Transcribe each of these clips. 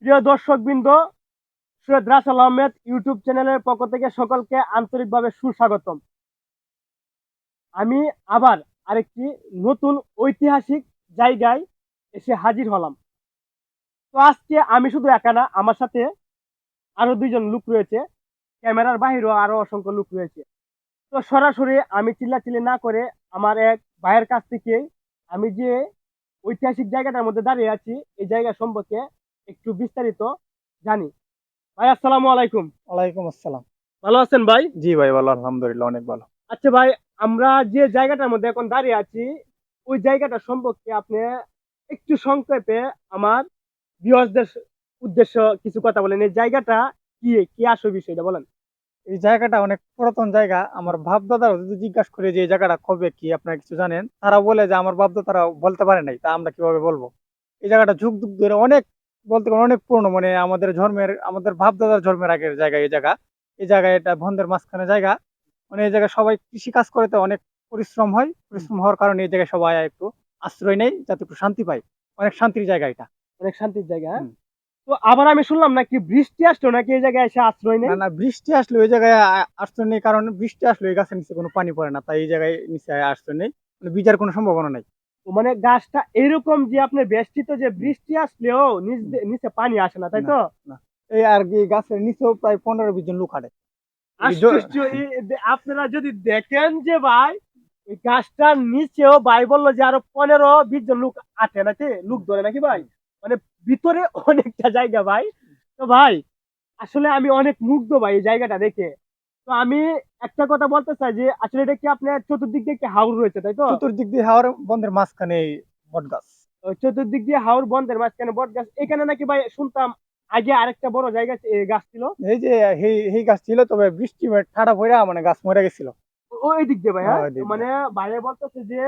প্রিয় দর্শকবৃন্দ, সৈয়দ রাসেল আহমেদ ইউটিউব চ্যানেলের পক্ষ থেকে সকলকে আন্তরিকভাবে সুস্বাগতম। আমি আবার আরেকটি নতুন ঐতিহাসিক জায়গায় এসে হাজির হলাম। তো আজকে আমি শুধু একা না, আমার সাথে আরো দুইজন লোক রয়েছে। ক্যামেরার বাহিরেও আরো অসংখ্য লোক রয়েছে। তো সরাসরি আমি চিল্লাচিল্লি না করে আমার এক ভাইয়ের কাছ থেকে আমি যে ঐতিহাসিক জায়গাটার মধ্যে দাঁড়িয়ে আছি এই জায়গা সম্পর্কে একটু বিস্তারিত জানি। ভাই, আসসালামু আলাইকুম। ওয়ালাইকুম আসসালাম। ভালো আছেন ভাই? জি ভাই, ভালো, আলহামদুলিল্লাহ, অনেক ভালো। আচ্ছা ভাই, আমরা যে জায়গাটার মধ্যে এখন দাঁড়িয়ে আছি ওই জায়গাটা সম্পর্কে আপনি একটু সংক্ষেপে আমার ভিউয়ার্সদের উদ্দেশ্য কিছু কথা বলেন। এই জায়গাটা কি কি আসল বিষয়টা বলেন। এই জায়গাটা অনেক পুরাতন জায়গা। আমার বাপ দাদারা যদি জিজ্ঞাসা করে যে এই জায়গাটা কবে কি আপনারা কিছু জানেন, তারা বলে যে আমার বাপ দাদারা বলতে পারে নাই, তা আমরা কিভাবে বলবো। এই জায়গাটা যুগ যুগ ধরে অনেক, বলতে গেলে অনেক পুরনো, মানে আমাদের বাপ দাদার জন্মের আগের জায়গা এই জায়গা। এই জায়গায় এটা বন্ধের মাঝখানে জায়গা। মানে এই জায়গায় সবাই কৃষি কাজ করে, তো অনেক পরিশ্রম হয়। পরিশ্রম হওয়ার কারণে এই জায়গায় সবাই একটু আশ্রয় নেই, যাতে একটু শান্তি পায়। অনেক শান্তির জায়গা এটা। অনেক শান্তির জায়গা, হ্যাঁ? হুম। তো আবার আমি শুনলাম নাকি বৃষ্টি আসলো নাকি এই জায়গায় এসে আশ্রয় না নেই। না, বৃষ্টি আসলে ওই জায়গায় আশ্রয় নেই, কারণ বৃষ্টি আসলে এই গাছের নিচে কোনো পানি পড়ে না, তাই এই জায়গায় নিচে আশ্রয় নেই। মানে ভিজার কোনো সম্ভাবনা নাই। তো মানে গাছটা এরকম যে আপনার বেষ্টিত যে হুম, বৃষ্টি আসলেও হুম। নিচে পানি আসে না, তাই না তো? না, এই আর কি গাছের নিচেও প্রায় 15-20 জন লোক হাঁটে। এই আশ্চর্য! আপনারা যদি দেখেন যে ভাই এই গাছটার নিচেও ভাই বললো যে আরো 15-20 জন লোক আছে নাকি, লোক ধরে নাকি ভাই। মানে ভিতরে অনেকটা জায়গা ভাই। তো ভাই, আসলে আমি অনেক মুগ্ধ ভাই এই জায়গাটা দেখে। তো আমি একটা কথা বলতে চাই যে আসলে এটা কি আপনার চতুর্দিক দিয়ে একটি হাউর রয়েছে, তাই তো? চতুর্দিক দিয়ে হাওর বন্ধের মাঝখানে এই বট গাছ। ওই চতুর্দিক দিয়ে হাউর বন্ধের মাঝখানে বট গাছ, এখানে নাকি ভাই শুনতাম আগে আরেকটা বড় জায়গা গাছ ছিল। এই যে এই গাছ ছিল, তবে বৃষ্টি ঠাড়া পড়া মানে গাছ মরে গেছিল। ওই দিক দিয়ে ভাই, হ্যাঁ? ওই দিক মানে দিয়ে। ভাইয়া বলতেছে যে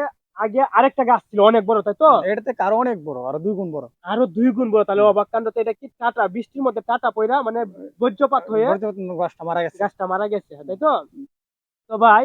আগে আরেকটা গাছ ছিল অনেক বড়, তাই তো? এটা থেকে আরো অনেক বড়, আরো 2 গুণ বড়। আরো 2 গুণ বড়, তাহলে হুম। অবাক কাণ্ড তো। এটা কি টাটা বৃষ্টির মধ্যে টাটা পয়রা মানে বজ্রপাত হয়ে বজ্রপাত গাছটা মারা গেছে। গাছটা মারা গেছে, তাই তো? তো ভাই,